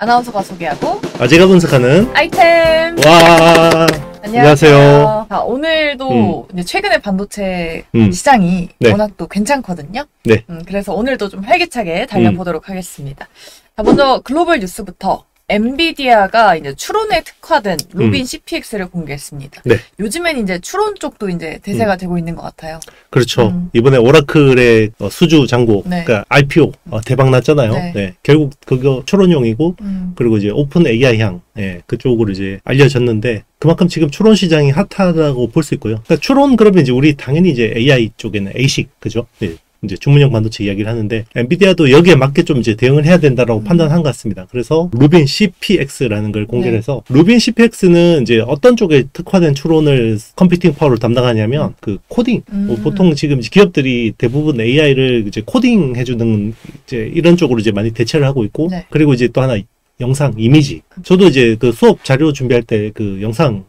아나운서가 소개하고 제가 분석하는 아이템. 와. 안녕하세요. 자, 오늘도 이제 최근에 반도체 시장이 네. 워낙 또 괜찮거든요. 네. 그래서 오늘도 좀 활기차게 달려보도록 하겠습니다. 자, 먼저 글로벌 뉴스부터 엔비디아가 이제 추론에 특화된 루빈 CPX를 공개했습니다. 네. 요즘엔 이제 추론 쪽도 이제 대세가 되고 있는 것 같아요. 그렇죠. 이번에 오라클의 수주 잔고, 네. 그러니까 IPO 대박 났잖아요. 네. 네. 결국 그거 추론용이고, 그리고 이제 오픈 AI향, 그쪽으로 이제 알려졌는데, 그만큼 지금 추론 시장이 핫하다고 볼 수 있고요. 그러니까 추론 그러면 이제 우리 당연히 이제 AI 쪽에는 ASIC, 그죠? 네. 이제 주문형 반도체 이야기를 하는데, 엔비디아도 여기에 맞게 좀 이제 대응을 해야 된다라고 판단한 것 같습니다. 그래서 루빈 CPX라는 걸 공개를 해서, 루빈 CPX는 이제 어떤 쪽에 특화된 추론을 컴퓨팅 파워를 담당하냐면, 그 코딩. 보통 지금 기업들이 대부분 AI를 이제 코딩 해주는 이제 이런 쪽으로 이제 많이 대체를 하고 있고, 네. 그리고 이제 또 하나 영상, 이미지. 저도 이제 그 수업 자료 준비할 때 그 영상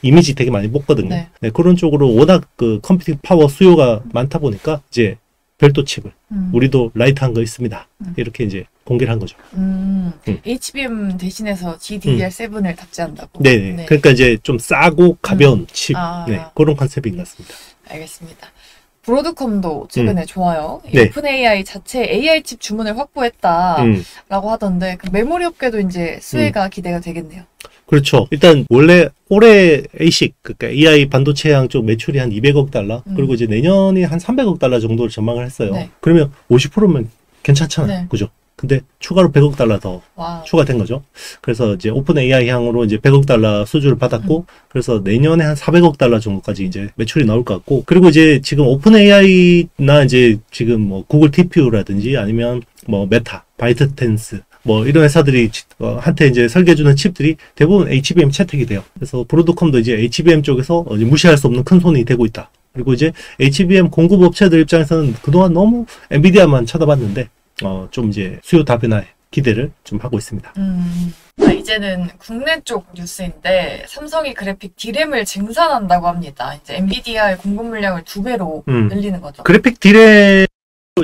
이미지 되게 많이 뽑거든요. 네. 네, 그런 쪽으로 워낙 그 컴퓨팅 파워 수요가 많다 보니까 이제 별도 칩을 우리도 라이트한 거 있습니다. 이렇게 이제 공개를 한 거죠. HBM 대신해서 GDDR7을 탑재한다고. 네네. 네. 그러니까 이제 좀 싸고 가벼운 칩. 네, 그런 컨셉인 것 같습니다. 알겠습니다. 브로드컴도 최근에 좋아요. 네. 오픈 AI 자체 AI 칩 주문을 확보했다라고 하던데 그 메모리 업계도 이제 수혜가 기대가 되겠네요. 그렇죠. 일단 원래 올해 ASIC, 그러니까 AI 반도체향 쪽 매출이 한 200억 달러, 그리고 이제 내년이 한 300억 달러 정도를 전망을 했어요. 네. 그러면 50%면 괜찮잖아요. 네. 그죠? 근데 추가로 100억 달러 더 와. 추가된 거죠. 그래서 이제 오픈 AI 향으로 이제 100억 달러 수주를 받았고, 그래서 내년에 한 400억 달러 정도까지 이제 매출이 나올 것 같고, 그리고 이제 지금 오픈 AI나 이제 지금 뭐 구글 TPU라든지 아니면 뭐 메타, 바이트댄스, 뭐 이런 회사들이 한테 이제 설계해주는 칩들이 대부분 HBM 채택이 돼요. 그래서 브로드컴도 이제 HBM 쪽에서 이제 무시할 수 없는 큰 손이 되고 있다. 그리고 이제 HBM 공급 업체들 입장에서는 그동안 너무 엔비디아만 쳐다봤는데 좀 이제 수요 다변화에 기대를 좀 하고 있습니다. 이제는 국내 쪽 뉴스인데 삼성이 그래픽 D램을 증산한다고 합니다. 이제 엔비디아의 공급 물량을 2배로 늘리는 거죠. 그래픽 D램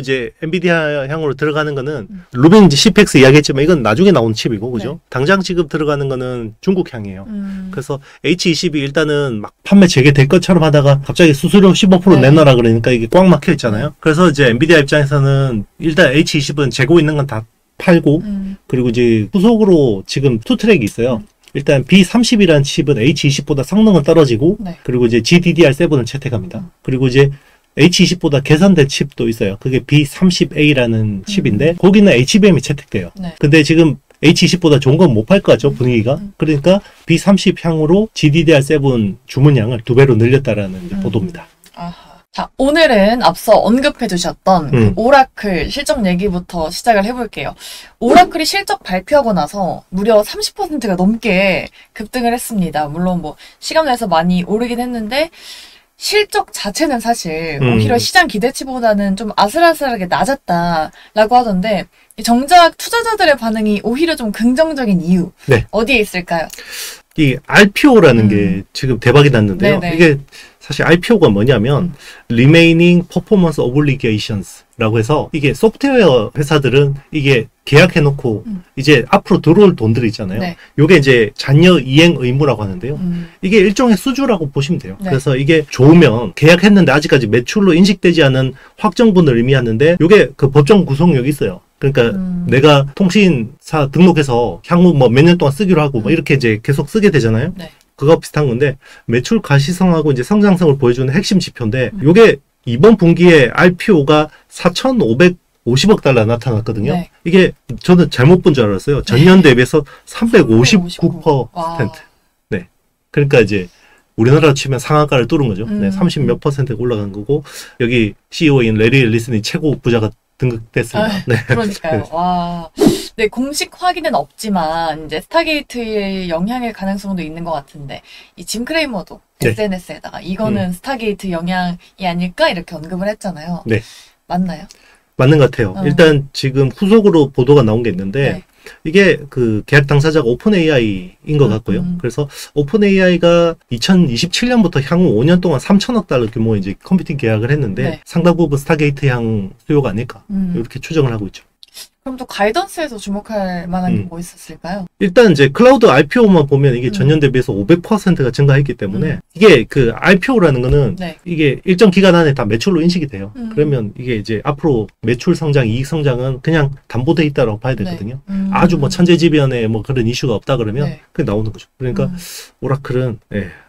이제 엔비디아 향으로 들어가는 거는 루빈 CPX 이야기했지만 이건 나중에 나온 칩이고, 그죠? 네. 당장 지금 들어가는 거는 중국 향이에요. 그래서 H22 일단은 막 판매 재개될 것처럼 하다가 갑자기 수수료 15% 네. 내놔라 그러니까 이게 꽉 막혀 있잖아요. 그래서 이제 엔비디아 입장에서는 일단 H20은 재고 있는 건 다 팔고, 그리고 이제 후속으로 지금 투 트랙이 있어요. 일단 B30이라는 칩은 H20보다 성능은 떨어지고, 네. 그리고 이제 GDDR7을 채택합니다. 그리고 이제 H20보다 개선된 칩도 있어요. 그게 B30A라는 칩인데 거기는 HBM이 채택돼요. 네. 근데 지금 H20보다 좋은 건 못 팔 것 같죠, 분위기가. 그러니까 B30 향으로 GDDR7 주문량을 2배로 늘렸다라는 이제 보도입니다. 아하. 자, 오늘은 앞서 언급해 주셨던 그 오라클 실적 얘기부터 시작을 해볼게요. 오라클이 실적 발표하고 나서 무려 30%가 넘게 급등을 했습니다. 물론 뭐 시간 내에서 많이 오르긴 했는데 실적 자체는 사실 오히려 시장 기대치보다는 좀 아슬아슬하게 낮았다라고 하던데 정작 투자자들의 반응이 오히려 좀 긍정적인 이유 네. 어디에 있을까요? 이 RPO라는 게 지금 대박이 났는데요. 네네. 이게 사실 RPO가 뭐냐면 Remaining Performance Obligations 라고 해서 이게 소프트웨어 회사들은 이게 계약해놓고 이제 앞으로 들어올 돈들이 있잖아요. 네. 요게 이제 잔여 이행 의무라고 하는데요. 이게 일종의 수주라고 보시면 돼요. 네. 그래서 이게 좋으면 계약했는데 아직까지 매출로 인식되지 않은 확정분을 의미하는데 요게 그 법정 구속력이 있어요. 그러니까 내가 통신사 등록해서 향후 뭐 몇 년 동안 쓰기로 하고 뭐 이렇게 이제 계속 쓰게 되잖아요. 네. 그거 비슷한 건데 매출 가시성하고 이제 성장성을 보여주는 핵심 지표인데 요게 이번 분기에 RPO가 4,550억 달러 나타났거든요. 네. 이게 저는 잘못 본 줄 알았어요. 전년 대비해서 359%. 와. 네. 그러니까 이제 우리나라로 치면 상한가를 뚫은 거죠. 네, 30 몇 %가 올라간 거고 여기 CEO인 레리 앨리슨이 최고 부자가 등극됐습니다. 네. 그러니까요. 네. 와. 네, 공식 확인은 없지만 이제 스타게이트의 영향일 가능성도 있는 것 같은데 이 짐 크레이머도 네. SNS에다가 이거는 스타게이트 영향이 아닐까 이렇게 언급을 했잖아요. 네. 맞나요? 맞는 것 같아요. 일단 지금 후속으로 보도가 나온 게 있는데 네. 이게 그 계약 당사자가 오픈 AI인 것 같고요. 그래서 오픈 AI가 2027년부터 향후 5년 동안 3천억 달러 규모의 이제 컴퓨팅 계약을 했는데 네. 상당 부분 스타게이트 향 수요가 아닐까 이렇게 추정을 하고 있죠. 그럼 또 가이던스에서 주목할 만한 게 뭐 있었을까요? 일단 이제 클라우드 IPO만 보면 이게 전년 대비해서 500%가 증가했기 때문에 이게 그 IPO라는 거는 네. 이게 일정 기간 안에 다 매출로 인식이 돼요. 그러면 이게 이제 앞으로 매출 성장, 이익 성장은 그냥 담보돼 있다라고 봐야 되거든요. 네. 아주 뭐 천재지변에 뭐 그런 이슈가 없다 그러면 네. 그게 나오는 거죠. 그러니까 오라클은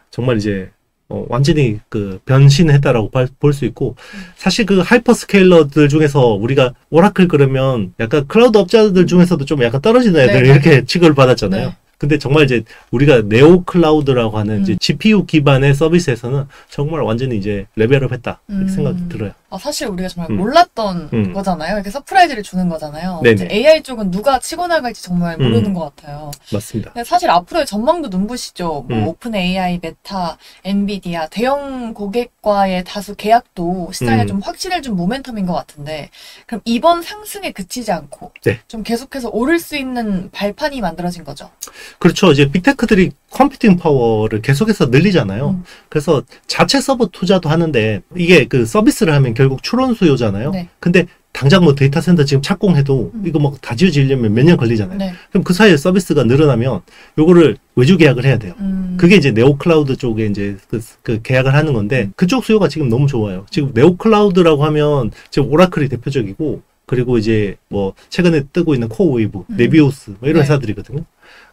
정말 이제 완전히 그 변신했다라고 볼 수 있고, 사실 그 하이퍼스케일러들 중에서 우리가 오라클 그러면 약간 클라우드 업자들 중에서도 좀 약간 떨어지는 애들 네. 이렇게 취급을 받았잖아요. 네. 근데 정말 이제 우리가 네오 클라우드라고 하는 이제 GPU 기반의 서비스에서는 정말 완전히 이제 레벨업 했다 이렇게 생각이 들어요. 사실 우리가 정말 몰랐던 거잖아요. 이렇게 서프라이즈를 주는 거잖아요. AI 쪽은 누가 치고 나갈지 정말 모르는 것 같아요. 맞습니다. 근데 사실 앞으로의 전망도 눈부시죠. 뭐 오픈 AI, 메타, 엔비디아, 대형 고객과의 다수 계약도 시장에 좀 확신을 준 모멘텀인 것 같은데, 그럼 이번 상승에 그치지 않고 좀 계속해서 오를 수 있는 발판이 만들어진 거죠. 그렇죠. 이제 빅테크들이 컴퓨팅 파워를 계속해서 늘리잖아요. 그래서 자체 서버 투자도 하는데 이게 그 서비스를 하면 결국 추론 수요잖아요. 네. 근데 당장 뭐 데이터 센터 지금 착공해도 이거 뭐 다 지어지려면 몇 년 걸리잖아요. 네. 그럼 그 사이에 서비스가 늘어나면 요거를 외주 계약을 해야 돼요. 그게 이제 네오 클라우드 쪽에 이제 그 계약을 하는 건데 그쪽 수요가 지금 너무 좋아요. 지금 네오 클라우드라고 하면 지금 오라클이 대표적이고, 그리고 이제 뭐 최근에 뜨고 있는 코어웨이브, 네비오스 뭐 이런 회사들이거든요.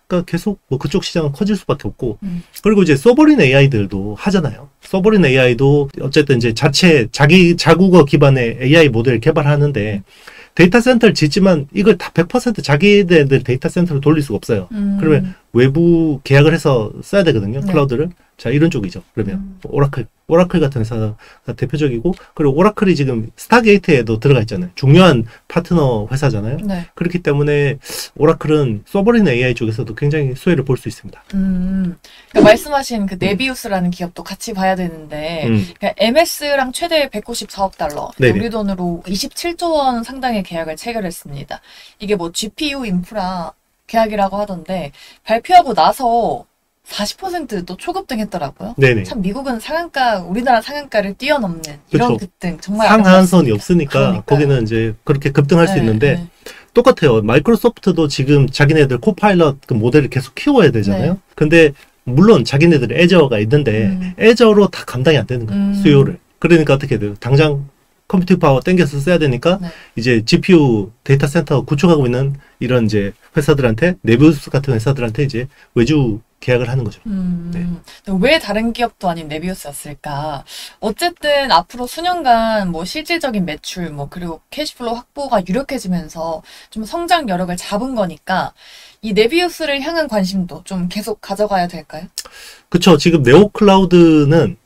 그러니까 계속 뭐 그쪽 시장은 커질 수밖에 없고, 그리고 이제 서버린 AI들도 하잖아요. 서버린 AI도 어쨌든 이제 자기 자국어 기반의 AI 모델을 개발하는데 데이터 센터를 짓지만 이걸 다 100% 자기네들 데이터 센터로 돌릴 수가 없어요. 그러면 외부 계약을 해서 써야 되거든요. 클라우드를. 자, 이런 쪽이죠. 그러면 오라클 같은 회사가 대표적이고, 그리고 오라클이 지금 스타게이트에도 들어가 있잖아요. 중요한 파트너 회사잖아요. 네. 그렇기 때문에 오라클은 서버린 AI 쪽에서도 굉장히 수혜를 볼 수 있습니다. 그러니까 말씀하신 그 네비우스라는 기업도 같이 봐야 되는데, 그러니까 MS랑 최대 194억 달러, 우리 돈으로 27조 원 상당의 계약을 체결했습니다. 이게 뭐 GPU 인프라 계약이라고 하던데, 발표하고 나서 40%또 초급등했더라고요. 네네. 참 미국은 상한가, 우리나라 상한가를 뛰어넘는 이런 급등 정말 상한선이 없으니까 그러니까요. 거기는 이제 그렇게 급등할 수 있는데 똑같아요. 마이크로소프트도 지금 자기네들 코파일럿 그 모델을 계속 키워야 되잖아요. 근데 물론 자기네들 애저가 있는데 애저로 다 감당이 안 되는 거예요. 수요를. 그러니까 어떻게 돼요? 당장 컴퓨팅 파워 땡겨서 써야 되니까 이제 GPU 데이터 센터 구축하고 있는 이런 이제 회사들한테, 네비우스 같은 회사들한테 이제 외주 계약을 하는 거죠. 왜 다른 기업도 아닌 네비우스였을까? 어쨌든 앞으로 수년간 뭐 실질적인 매출, 뭐 그리고 캐시플로우 확보가 유력해지면서 좀 성장 여력을 잡은 거니까 이 네비우스를 향한 관심도 좀 계속 가져가야 될까요? 그렇죠. 지금 네오 클라우드는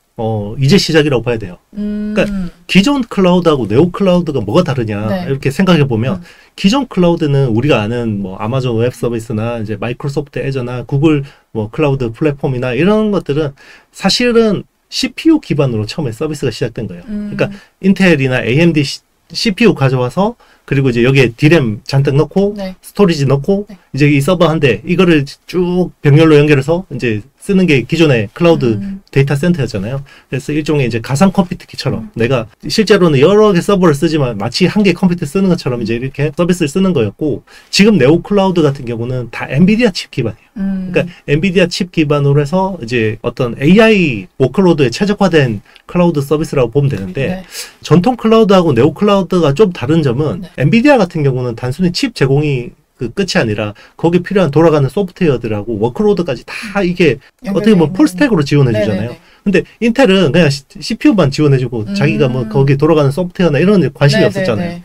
이제 시작이라고 봐야 돼요. 그러니까 기존 클라우드하고 네오 클라우드가 뭐가 다르냐 이렇게 생각해 보면 기존 클라우드는 우리가 아는 뭐 아마존 웹 서비스나 이제 마이크로소프트 애저나 구글 뭐 클라우드 플랫폼이나 이런 것들은 사실은 CPU 기반으로 처음에 서비스가 시작된 거예요. 그러니까 인텔이나 AMD CPU 가져와서, 그리고 이제 여기에 D램 잔뜩 넣고 스토리지 넣고 이제 이 서버 한 대 이거를 쭉 병렬로 연결해서 이제 쓰는 게 기존의 클라우드 데이터 센터였잖아요. 그래서 일종의 이제 가상 컴퓨터기처럼 내가 실제로는 여러 개 서버를 쓰지만 마치 한 개 컴퓨터 쓰는 것처럼 이제 이렇게 서비스를 쓰는 거였고, 지금 네오 클라우드 같은 경우는 다 엔비디아 칩 기반이에요. 그러니까 엔비디아 칩 기반으로 해서 이제 어떤 AI 워크로드에 최적화된 클라우드 서비스라고 보면 되는데, 전통 클라우드하고 네오 클라우드가 좀 다른 점은 엔비디아 같은 경우는 단순히 칩 제공이 그 끝이 아니라 거기 필요한 돌아가는 소프트웨어들하고 워크로드까지 다 이게 어떻게 보면 풀스택으로 지원해 주잖아요. 근데 인텔은 그냥 CPU만 지원해주고 자기가 뭐 거기 돌아가는 소프트웨어나 이런 데 관심이 없었잖아요.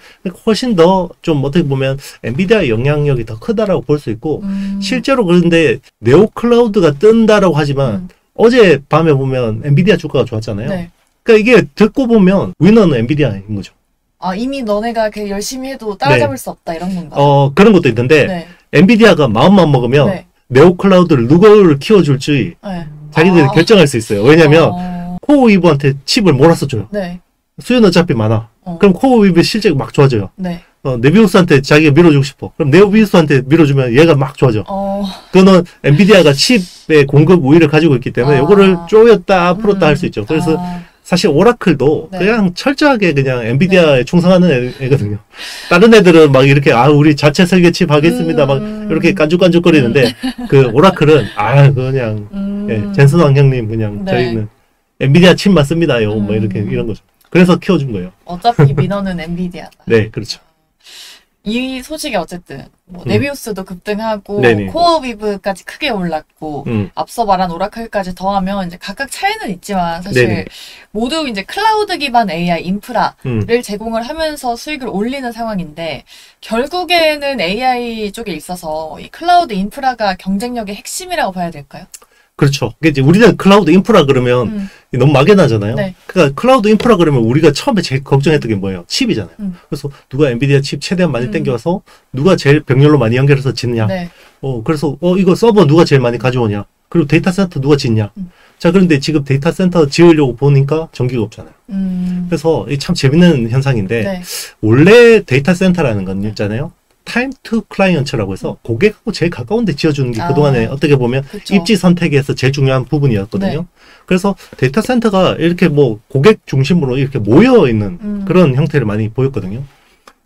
훨씬 더 좀 어떻게 보면 엔비디아의 영향력이 더 크다라고 볼 수 있고, 실제로 그런데 네오 클라우드가 뜬다라고 하지만 어제 밤에 보면 엔비디아 주가가 좋았잖아요. 그러니까 이게 듣고 보면 위너는 엔비디아인 거죠. 이미 너네가 열심히 해도 따라잡을 수 없다 이런 건가요? 그런 것도 있는데 엔비디아가 마음만 먹으면 네오 클라우드를 누구를 키워줄지 자기들이 결정할 수 있어요. 왜냐면 코어웨이브한테 칩을 몰아서 줘요. 수요는 어차피 많아. 그럼 코어웨이브 실적이 막 좋아져요. 네비우스한테 자기가 밀어주고 싶어. 그럼 네비우스한테 밀어주면 얘가 막 좋아져. 그거는 엔비디아가 칩의 공급 우위를 가지고 있기 때문에 이거를 쪼였다 풀었다 할 수 있죠. 그래서 사실 오라클도 네. 그냥 철저하게 그냥 엔비디아에 충성하는 애거든요. 다른 애들은 막 이렇게 우리 자체 설계칩 하겠습니다 막 이렇게 깐죽깐죽거리는데 그 오라클은 그냥 예, 젠슨 왕형님 그냥 네. 저희는 엔비디아 칩만 씁니다요. 뭐 이렇게 이런 거죠. 그래서 키워준 거예요. 어차피 민원은 엔비디아다. 네, 그렇죠. 이 소식이 어쨌든 뭐 네비우스도 급등하고 네네. 코어위브까지 크게 올랐고 앞서 말한 오라클까지 더하면 이제 각각 차이는 있지만 사실 네네. 모두 이제 클라우드 기반 AI 인프라를 제공을 하면서 수익을 올리는 상황인데 결국에는 AI 쪽에 있어서 이 클라우드 인프라가 경쟁력의 핵심이라고 봐야 될까요? 그렇죠. 이제 우리는 클라우드 인프라 그러면 너무 막연하잖아요. 네. 그러니까 클라우드 인프라 그러면 우리가 처음에 제일 걱정했던 게 뭐예요? 칩이잖아요. 그래서 누가 엔비디아 칩 최대한 많이 땡겨서 누가 제일 병렬로 많이 연결해서 짓냐. 네. 그래서 이거 서버 누가 제일 많이 가져오냐. 그리고 데이터 센터 누가 짓냐. 자, 그런데 지금 데이터 센터 지으려고 보니까 전기가 없잖아요. 그래서 이게 참 재밌는 현상인데 네. 원래 데이터 센터라는 건 있잖아요. 타임 투 클라이언츠라고 해서 고객하고 제일 가까운 데 지어주는 게 그동안에 어떻게 보면 그쵸. 입지 선택에서 제일 중요한 부분이었거든요. 네. 그래서 데이터 센터가 이렇게 뭐 고객 중심으로 이렇게 모여있는 그런 형태를 많이 보였거든요.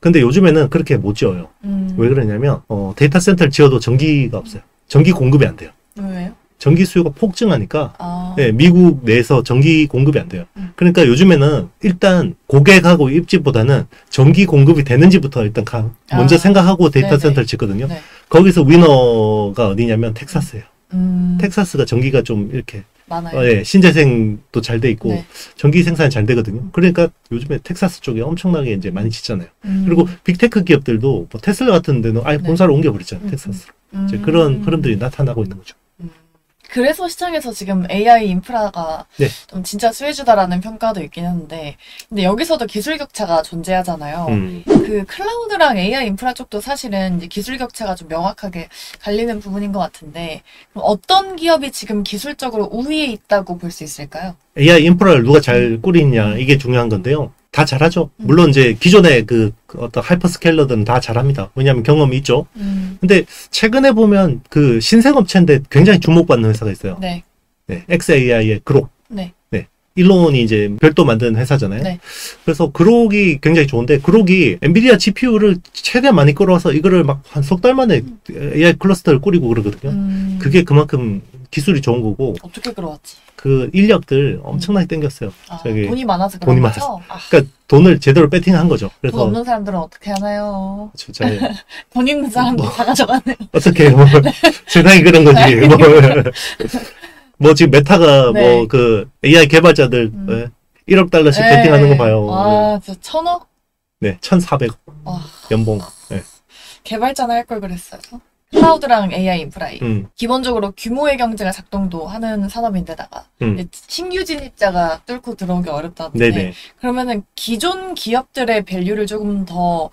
근데 요즘에는 그렇게 못 지어요. 왜 그러냐면 데이터 센터를 지어도 전기가 없어요. 전기 공급이 안 돼요. 왜요? 전기 수요가 폭증하니까 네, 미국 내에서 전기 공급이 안 돼요. 그러니까 요즘에는 일단 고객하고 입지보다는 전기 공급이 되는지부터 일단 먼저 생각하고 데이터 네네. 센터를 짓거든요. 네. 거기서 위너가 어디냐면 텍사스예요. 텍사스가 전기가 좀 이렇게 많아요. 예, 신재생도 잘 돼 있고 네. 전기 생산이 잘 되거든요. 그러니까 요즘에 텍사스 쪽에 엄청나게 이제 많이 짓잖아요. 그리고 빅테크 기업들도 뭐 테슬라 같은 데는 아예 본사를 옮겨버렸잖아요. 텍사스로. 이제 그런 흐름들이 나타나고 있는 거죠. 그래서 시장에서 지금 AI 인프라가 네. 좀 진짜 수혜주다라는 평가도 있긴 한데, 근데 여기서도 기술 격차가 존재하잖아요. 그 클라우드랑 AI 인프라 쪽도 사실은 이제 기술 격차가 좀 명확하게 갈리는 부분인 것 같은데, 그럼 어떤 기업이 지금 기술적으로 우위에 있다고 볼 수 있을까요? AI 인프라를 누가 잘 꾸리냐 이게 중요한 건데요. 다 잘하죠. 물론 이제 기존의 그 어떤 하이퍼스케일러들은 다 잘합니다. 왜냐하면 경험이 있죠. 근데 최근에 보면 그 신생 업체인데 굉장히 주목받는 회사가 있어요. 네. 네, XAI의 그록. 네. 네. 일론이 이제 별도 만든 회사잖아요. 네. 그래서 그록이 굉장히 좋은데 그록이 엔비디아 GPU를 최대한 많이 끌어와서 이거를 막 한 석 달 만에 AI 클러스터를 꾸리고 그러거든요. 그게 그만큼 기술이 좋은 거고. 어떻게 끌어왔지? 그 인력들 엄청나게 땡겼어요. 돈이 많아서 그런 돈이 거죠? 많아서. 그러니까 돈을 제대로 배팅한 거죠. 그래서 돈 없는 사람들은 어떻게 하나요? 진짜 돈 있는 사람들 다 가져가네요. 어떻게 뭐 세상이 그런 거지. 뭐 지금 메타가 네. 뭐 그 AI 개발자들 1억 달러씩 배팅하는 거 봐요. 와, 진짜 1,000억? 네, 1,400억 연봉. 네. 개발자나 할 걸 그랬어요. 클라우드랑 AI 인프라이. 기본적으로 규모의 경제가 작동도 하는 산업인데다가 이제 신규 진입자가 뚫고 들어오기 어렵다던데 네네. 그러면은 기존 기업들의 밸류를 조금 더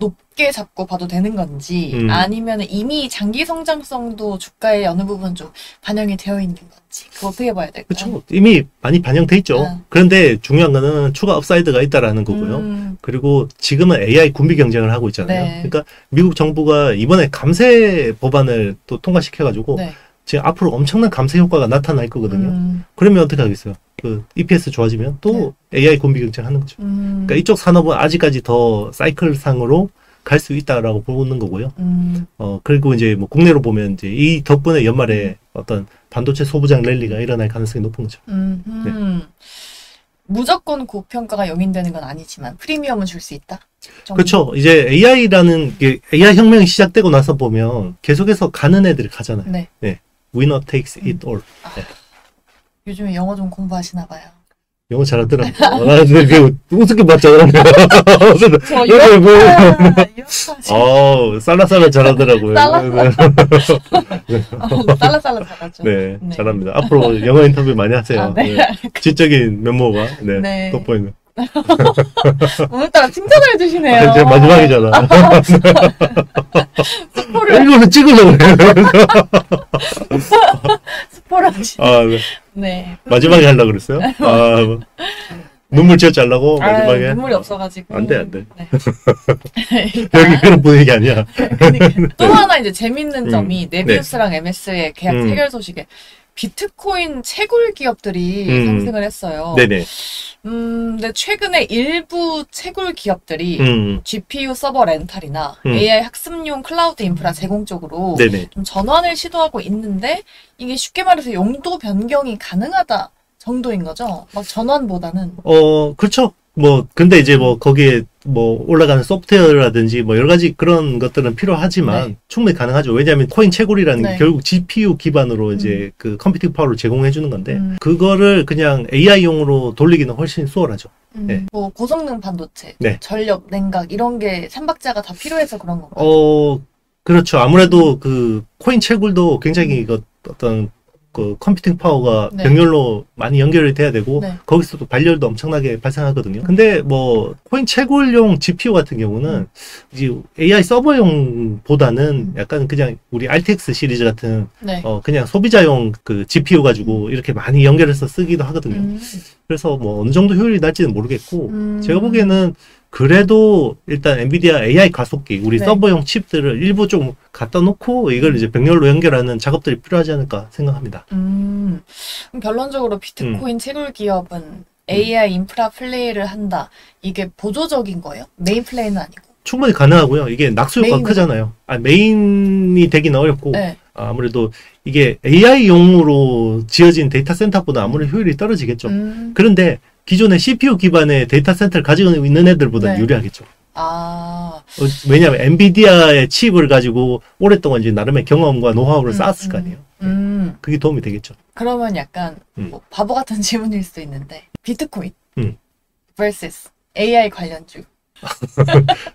높게 잡고 봐도 되는 건지 아니면 이미 장기 성장성도 주가의 어느 부분 좀 반영이 되어 있는 건지 그거 어떻게 봐야 될까요? 그렇죠. 이미 많이 반영돼 있죠. 그런데 중요한 거는 추가 업사이드가 있다라는 거고요. 그리고 지금은 AI 군비 경쟁을 하고 있잖아요. 네. 그러니까 미국 정부가 이번에 감세 법안을 또 통과시켜가지고 네. 지금 앞으로 엄청난 감세 효과가 나타날 거거든요. 그러면 어떻게 하겠어요? 그 EPS 좋아지면 또 AI 군비 경쟁하는 거죠. 그러니까 이쪽 산업은 아직까지 더 사이클상으로 갈 수 있다라고 보는 거고요. 그리고 이제 뭐 국내로 보면 이제 이 덕분에 연말에 어떤 반도체 소부장 랠리가 일어날 가능성이 높은 거죠. 네. 무조건 고평가가 용인되는 건 아니지만 프리미엄은 줄 수 있다. 그렇죠. 이제 AI라는 게 AI 혁명이 시작되고 나서 보면 계속해서 가는 애들이 가잖아요. 네. 네. Winner takes it all. 네. 요즘에 영어 좀 공부하시나 봐요. 영어 잘하더라고. 근데 우습게 봤잖아. 저 이렇게 살라살라 잘하더라고요. 살라살라 잘하죠. 네, 잘합니다. 앞으로 영어 인터뷰 많이 하세요. 네. 지적인 면모가 네. 돋보이는. 오늘따라 칭찬을 해주시네요. 제 마지막이잖아. 스포를 이거는 찍으려고 그래. 스포를 하시. 네. 네. 마지막에 하려고 그랬어요? 눈물 지어 잘라고 마지막에. 눈물이 없어가지고. 안 돼. 네. 여기 그런 분위기 아니야. 그러니까. 또 하나 이제 재밌는 점이 네비우스랑 MS의 계약 체결 소식에 비트코인 채굴 기업들이 상승을 했어요. 네네. 근데 최근에 일부 채굴 기업들이 GPU 서버 렌탈이나 AI 학습용 클라우드 인프라 제공 쪽으로 네네. 좀 전환을 시도하고 있는데 이게 쉽게 말해서 용도 변경이 가능하다 정도인 거죠? 막 전환보다는. 그렇죠. 근데 이제 거기에 올라가는 소프트웨어라든지 여러 가지 그런 것들은 필요하지만 네. 충분히 가능하죠. 왜냐하면 코인 채굴이라는 게 네. 결국 GPU 기반으로 이제 그 컴퓨팅 파워를 제공해 주는 건데 그거를 그냥 AI용으로 돌리기는 훨씬 수월하죠. 네. 고성능 반도체, 네. 전력, 냉각 이런 게 삼박자가 다 필요해서 그런 건가요? 그렇죠. 아무래도 그 코인 채굴도 굉장히 어떤 그 컴퓨팅 파워가 네. 병렬로 많이 연결이 돼야 되고 네. 거기서도 발열도 엄청나게 발생하거든요. 근데 코인 채굴용 GPU 같은 경우는 이제 AI 서버용보다는 약간 그냥 우리 RTX 시리즈 같은 네. 그냥 소비자용 그 GPU 가지고 이렇게 많이 연결해서 쓰기도 하거든요. 그래서 어느 정도 효율이 날지는 모르겠고 제가 보기에는 그래도 일단 엔비디아 AI 가속기 우리 네. 서버용 칩들을 일부 좀 갖다 놓고 이걸 이제 병렬로 연결하는 작업들이 필요하지 않을까 생각합니다. 그럼 결론적으로 비트코인 채굴 기업은 AI 인프라 플레이를 한다. 이게 보조적인 거예요? 메인 플레이는 아니고. 충분히 가능하고요. 이게 낙수 효과가 메인으로? 크잖아요. 메인이 되기는 어렵고 네. 아무래도 이게 AI용으로 지어진 데이터 센터보다 아무래도 효율이 떨어지겠죠. 그런데 기존의 CPU 기반의 데이터 센터를 가지고 있는 애들보다 네. 유리하겠죠. 아. 왜냐하면 엔비디아의 칩을 가지고 오랫동안 이제 나름의 경험과 노하우를 쌓았을 거 아니에요. 그게 도움이 되겠죠. 그러면 약간 바보 같은 질문일 수도 있는데 비트코인 vs AI 관련주.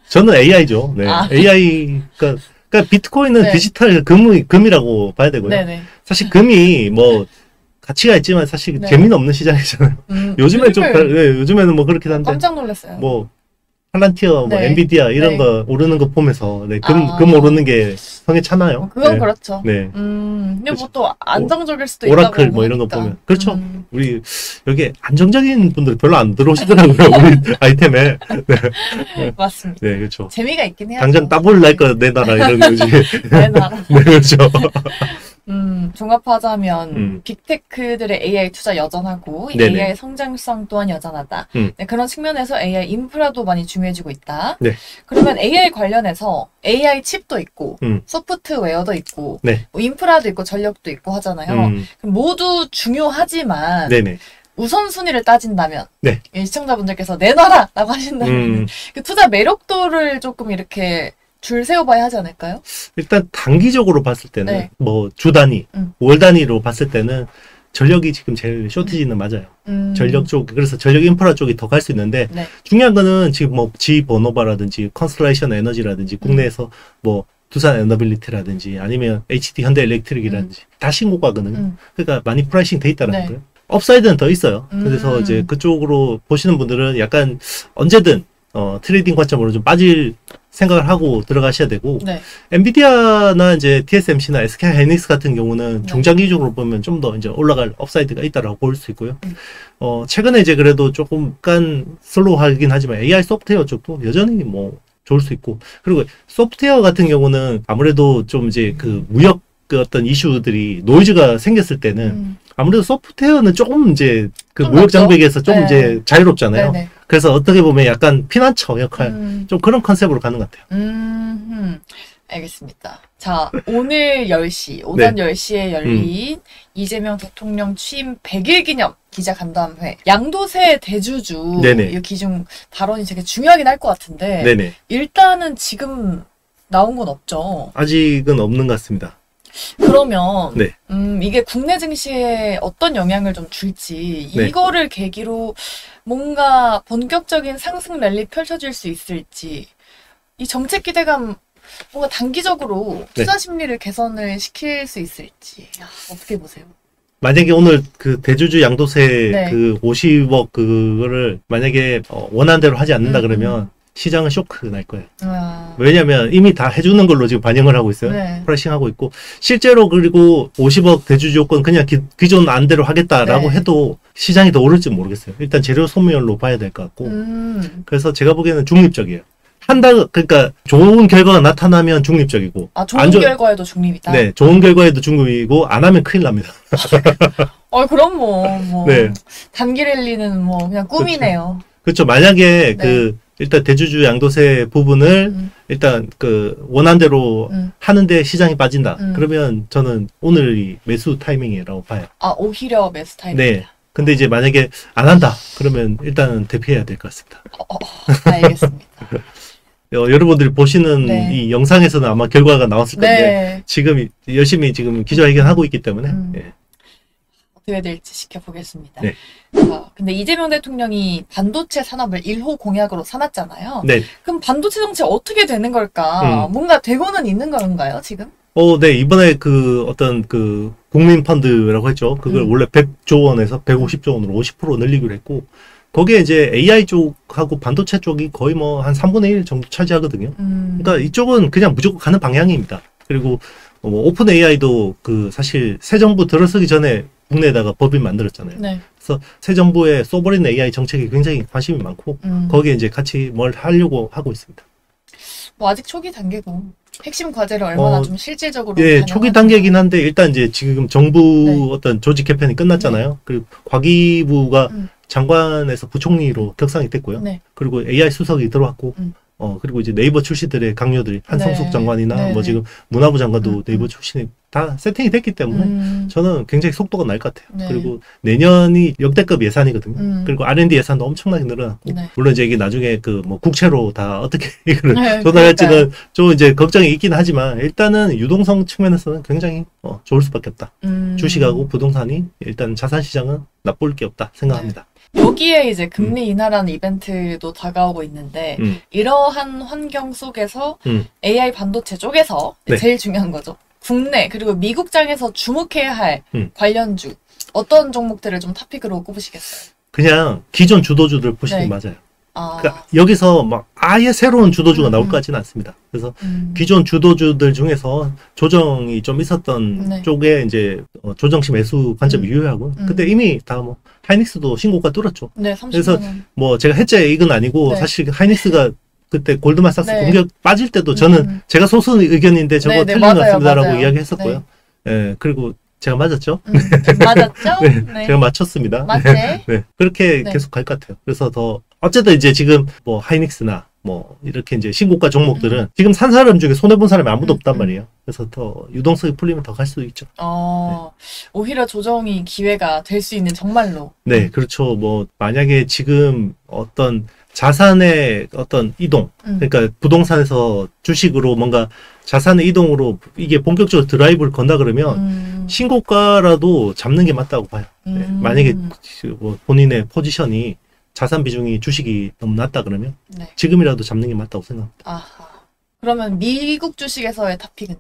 저는 AI죠. 네. 아. 그러니까 비트코인은 네. 디지털 금이라고 봐야 되고요. 네네. 사실 금이 가치가 있지만 사실 네. 재미는 없는 시장이잖아요. 요즘에는 그렇긴 한데 깜짝 놀랐어요. 팔란티어, 네. 엔비디아 이런 네. 거 오르는 거 보면서 아. 금 오르는 게 성에 차나요? 그건 네. 그렇죠. 네. 근데 또 안정적일 수도 있다고. 오라클 이런 거 보니까. 보면 그렇죠. 우리 여기 안정적인 분들 별로 안 들어오시더라고요. 우리 아이템에. 맞습니다. 네, 그렇죠. 재미가 있긴 해요. 당장 따블 날 거 내놔라 이런 거지. 내 나라. 네, 그렇죠. 종합하자면 빅테크들의 AI 투자 여전하고 네네. AI 성장성 또한 여전하다. 네, 그런 측면에서 AI 인프라도 많이 중요해지고 있다. 네. 그러면 AI 관련해서 AI 칩도 있고 소프트웨어도 있고 네. 인프라도 있고 전력도 있고 하잖아요. 그럼 모두 중요하지만 네네. 우선순위를 따진다면 네. 이 시청자분들께서 내놔라 라고 하신다면 그 투자 매력도를 조금 이렇게 줄 세워봐야 하지 않을까요? 일단 단기적으로 봤을 때는 네. 주 단위, 월 단위로 봤을 때는 전력이 지금 제일 쇼티지는 맞아요. 전력 쪽, 그래서 전력 인프라 쪽이 더 갈 수 있는데 네. 중요한 거는 지금 지버노바라든지 컨스트레이션 에너지라든지 국내에서 두산 에너빌리티라든지 아니면 HD 현대 일렉트릭이라든지 다 신고가거든요. 그러니까 많이 프라이싱 돼 있다는 네. 거예요. 업사이드는 더 있어요. 그래서 이제 그쪽으로 보시는 분들은 약간 언제든 트레이딩 관점으로 좀 빠질 생각을 하고 들어가셔야 되고 네. 엔비디아나 이제 TSMC나 SK 하이닉스 같은 경우는 네. 중장기적으로 보면 좀 더 이제 올라갈 업사이드가 있다라고 볼 수 있고요. 최근에 이제 그래도 조금 약간 슬로우하긴 하지만 AI 소프트웨어 쪽도 여전히 좋을 수 있고 그리고 소프트웨어 같은 경우는 아무래도 좀 이제 그 무역 그 어떤 이슈들이 노이즈가 생겼을 때는 아무래도 소프트웨어는 조금 이제 그 무역 장벽에서 좀 네. 이제 자유롭잖아요. 네네. 그래서 어떻게 보면 약간 피난처 역할 좀 그런 컨셉으로 가는 것 같아요. 알겠습니다. 자, 오늘 10시, 오전 네. 10시에 열린 이재명 대통령 취임 100일 기념 기자간담회. 양도세 대주주 네네. 이 기준 발언이 되게 중요하긴 할 것 같은데 네네. 일단은 지금 나온 건 없죠. 아직은 없는 것 같습니다. 그러면 네. 이게 국내 증시에 어떤 영향을 좀 줄지 네. 이거를 계기로 뭔가 본격적인 상승 랠리 펼쳐질 수 있을지 이 정책 기대감 뭔가 단기적으로 네. 투자 심리를 개선을 시킬 수 있을지 어떻게 보세요? 만약에 오늘 그 대주주 양도세 네. 그 50억 그거를 만약에 원하는 대로 하지 않는다 그러면 시장은 쇼크 날 거예요. 왜냐면 이미 다 해주는 걸로 지금 반영을 하고 있어요. 네. 프라이싱 하고 있고 실제로 그리고 50억 대주주 요건 그냥 기존 안대로 하겠다라고 네. 해도 시장이 더 오를지 모르겠어요. 일단 재료 소멸로 봐야 될 것 같고 그래서 제가 보기에는 중립적이에요. 한다, 그러니까 좋은 결과가 나타나면 중립적이고. 좋은 결과에도 중립이다? 네, 좋은 결과에도 중립이고, 안 하면 큰일 납니다. 그럼 뭐. 네. 단기 랠리는 뭐, 그냥 꿈이네요. 그렇죠. 만약에 일단 대주주 양도세 부분을 일단 원한대로 하는데 시장이 빠진다. 그러면 저는 오늘이 매수 타이밍이라고 봐요. 오히려 매수 타이밍. 네. 근데 이제 만약에 안 한다. 그러면 일단은 대피해야 될 것 같습니다. 알겠습니다. 여러분들이 보시는 이 영상에서는 아마 결과가 나왔을 건데 지금 열심히 지금 기자회견하고 있기 때문에 어떻게 될지 지켜보겠습니다. 네. 근데 이재명 대통령이 반도체 산업을 1호 공약으로 삼았잖아요. 네. 그럼 반도체 정책 어떻게 되는 걸까? 뭔가 되고는 있는 건가요, 지금? 네. 이번에 어떤 국민 펀드라고 했죠. 그걸 원래 100조 원에서 150조 원으로 50% 늘리기로 했고, 거기에 이제 AI 쪽하고 반도체 쪽이 거의 뭐 한 3분의 1 정도 차지하거든요. 그러니까 이쪽은 그냥 무조건 가는 방향입니다. 그리고 오픈 AI도 사실 새 정부 들어서기 전에 국내에다가 법인 만들었잖아요. 네. 그래서 새 정부의 소버린 AI 정책에 굉장히 관심이 많고 거기에 이제 같이 뭘 하려고 하고 있습니다. 뭐 아직 초기 단계고 핵심 과제를 얼마나 좀 실질적으로 초기 단계이긴 한데 일단 이제 지금 정부 어떤 조직 개편이 끝났잖아요. 그리고 과기부가 장관에서 부총리로 격상이 됐고요. 그리고 AI 수석이 들어왔고 그리고 이제 네이버 출신들의 강요들이 한성숙 장관이나 뭐 지금 문화부 장관도 네이버 출신이 다 세팅이 됐기 때문에 저는 굉장히 속도가 날 것 같아요. 그리고 내년이 역대급 예산이거든요. 그리고 R&D 예산도 엄청나게 늘어났고 물론 이제 이게 나중에 뭐 국채로 다 어떻게 이걸 조달할지는 좀 이제 걱정이 있긴 하지만 일단은 유동성 측면에서는 굉장히 좋을 수밖에 없다. 주식하고 부동산이 일단 자산 시장은 나쁠 게 없다 생각합니다. 여기에 이제 금리 인하라는 이벤트도 다가오고 있는데 이러한 환경 속에서 AI 반도체 쪽에서 제일 중요한 거죠. 국내 그리고 미국장에서 주목해야 할 관련주 어떤 종목들을 좀 토픽으로 꼽으시겠어요? 그냥 기존 주도주들 보시는 게 맞아요. 그러니까 여기서 막 아예 새로운 주도주가 나올 것 같지는 않습니다. 그래서 기존 주도주들 중에서 조정이 좀 있었던 쪽에 이제 조정시 매수 관점이 유효하고 근데 이미 다 뭐 하이닉스도 신고가 뚫었죠. 그래서 뭐 제가 해제 이건 아니고 사실 하이닉스가 그때 골드만삭스 공격 빠질 때도 저는 제가 소수 의견인데 저거 틀린 것 같습니다라고 이야기했었고요. 그리고 제가 맞았죠? 맞았죠? 제가 맞췄습니다. 맞지? 그렇게 계속 갈 것 같아요. 그래서 어쨌든 이제 지금 뭐 하이닉스나 뭐 이렇게 이제 신고가 종목들은 지금 산 사람 중에 손해본 사람이 아무도 없단 말이에요. 그래서 더 유동성이 풀리면 더 갈 수도 있죠. 오히려 조정이 기회가 될 수 있는 정말로. 네, 그렇죠. 뭐 만약에 지금 어떤 자산의 어떤 이동, 그러니까 부동산에서 주식으로 뭔가 자산의 이동으로 이게 본격적으로 드라이브를 건다 그러면 신고가라도 잡는 게 맞다고 봐요. 만약에 뭐 본인의 포지션이 자산 비중이 주식이 너무 낮다 그러면 지금이라도 잡는 게 맞다고 생각합니다. 그러면 미국 주식에서의 탑픽은요?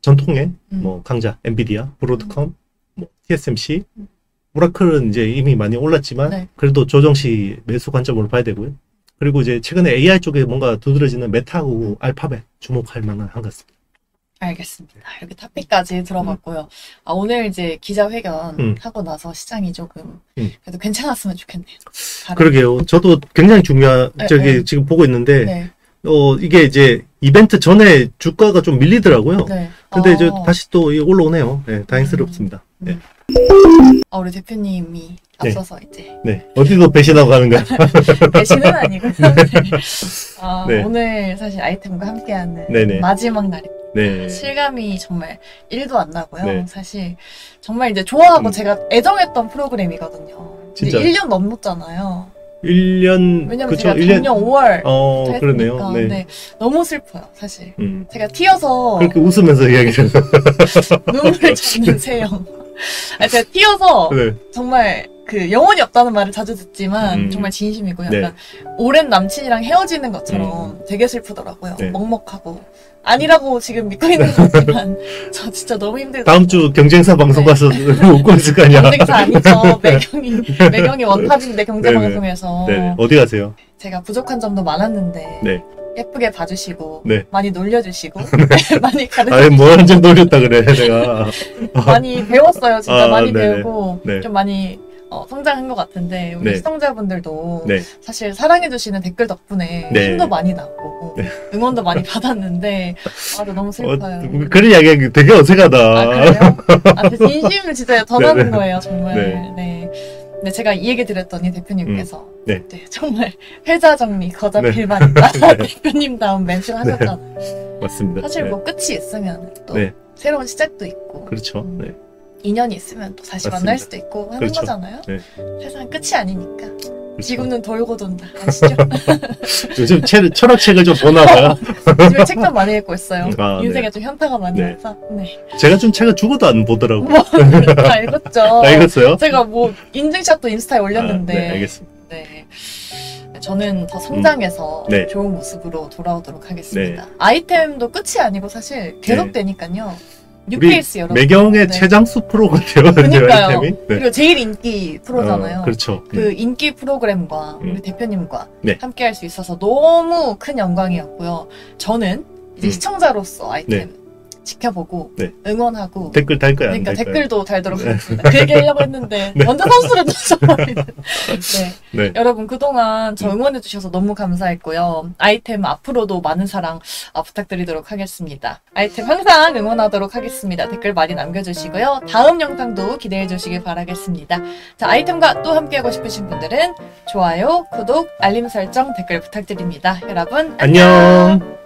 전통의 뭐 강자, 엔비디아, 브로드컴, 뭐 TSMC, 오라클은 이제 이미 많이 올랐지만 그래도 조정시 매수 관점으로 봐야 되고요. 그리고 이제 최근에 AI 쪽에 뭔가 두드러지는 메타하고 알파벳 주목할 만한 한 것 같습니다. 알겠습니다. 이렇게 탑픽까지 들어봤고요. 오늘 이제 기자회견 하고 나서 시장이 조금 그래도 괜찮았으면 좋겠네요. 그러게요. 저도 굉장히 지금 보고 있는데 이게 이제 이벤트 전에 주가가 좀 밀리더라고요. 근데 이제 다시 또 올라오네요. 다행스럽습니다. 우리 대표님이 앞서서 이제 어디서 배신하고 가는 거야? 배신은 아니고요. 오늘 사실 아이템과 함께하는 마지막 날입니다. 실감이 정말 1도 안 나고요. 사실 정말 이제 좋아하고 제가 애정했던 프로그램이거든요. 진짜 1년 넘었잖아요. 1년 왜냐면 그쵸? 제가 작년 5월 그러네요. 너무 슬퍼요, 사실. 제가 튀어서 그렇게 웃으면서 이야기를 눈물을 잡는 세영. 제가 튀어서 정말 영혼이 없다는 말을 자주 듣지만 정말 진심이고요. 약간 오랜 남친이랑 헤어지는 것처럼 되게 슬프더라고요. 먹먹하고. 아니라고 지금 믿고 있는 거지만 저 진짜 너무 힘들어요. 다음 주 경쟁사 방송 가서 웃고 있을 거 아니야. 경쟁사 아니죠. 매경이 원탑인데 경제방송에서. 어디 가세요? 제가 부족한 점도 많았는데 예쁘게 봐주시고 많이 놀려주시고 많이 가르쳐주시고 아니 뭐 언제 놀렸다 그래 내가 많이 배웠어요. 진짜 많이 배우고 좀 많이 성장한 것 같은데 우리 네. 시청자분들도 네. 사실 사랑해주시는 댓글 덕분에 네. 힘도 많이 나고 네. 응원도 많이 받았는데 너무 슬퍼요. 그런 이야기 되게 어색하다. 그래요? 진심을 진짜 전하는 네. 거예요, 정말. 네. 네. 근데 제가 이 얘기 드렸더니 대표님께서 네. 정말 회자 정리 거저 네. 필만이다. 대표님 다음 멘션 하셨잖아요. 맞습니다. 사실 네. 뭐 끝이 있으면 또 네. 새로운 시작도 있고 그렇죠. 네. 인연이 있으면 또 다시 맞습니다. 만날 수도 있고 하는 그렇죠. 거잖아요. 네. 세상 끝이 아니니까. 그렇죠. 지구는 돌고 돈다. 아시죠? 요즘 철학책을 좀 보나 봐요. 집에 책도 많이 읽고 있어요. 인생에 네. 좀 현타가 많이 네. 와서. 네. 제가 좀 책을 죽어도 안 보더라고요. 다 읽었죠. 다 읽었어요? 제가 뭐 인증샷도 인스타에 올렸는데. 네, 알겠습니다. 네. 저는 더 성장해서 네. 좋은 모습으로 돌아오도록 하겠습니다. 아이템도 끝이 아니고 사실 계속되니까요. 뉴페이스 여러분. 매경의 네. 최장수 프로 같아요. 그러니까요. 아이템이. 네. 그리고 제일 인기 프로잖아요. 그렇죠. 그 인기 프로그램과 우리 대표님과 네. 함께 할 수 있어서 너무 큰 영광이었고요. 저는 이제 시청자로서 아이템 지켜보고 네. 응원하고 댓글 달 거야. 그러니까 안 달 거야? 댓글도 달도록 하겠습니다. 그 얘기 하려고 했는데 네. 먼저 선수를 던져버리는. 네. 네. 여러분 그동안 저 응원해주셔서 너무 감사했고요. 아이템 앞으로도 많은 사랑 부탁드리도록 하겠습니다. 아이템 항상 응원하도록 하겠습니다. 댓글 많이 남겨주시고요. 다음 영상도 기대해주시길 바라겠습니다. 자, 아이템과 또 함께하고 싶으신 분들은 좋아요, 구독, 알림 설정, 댓글 부탁드립니다. 여러분 안녕.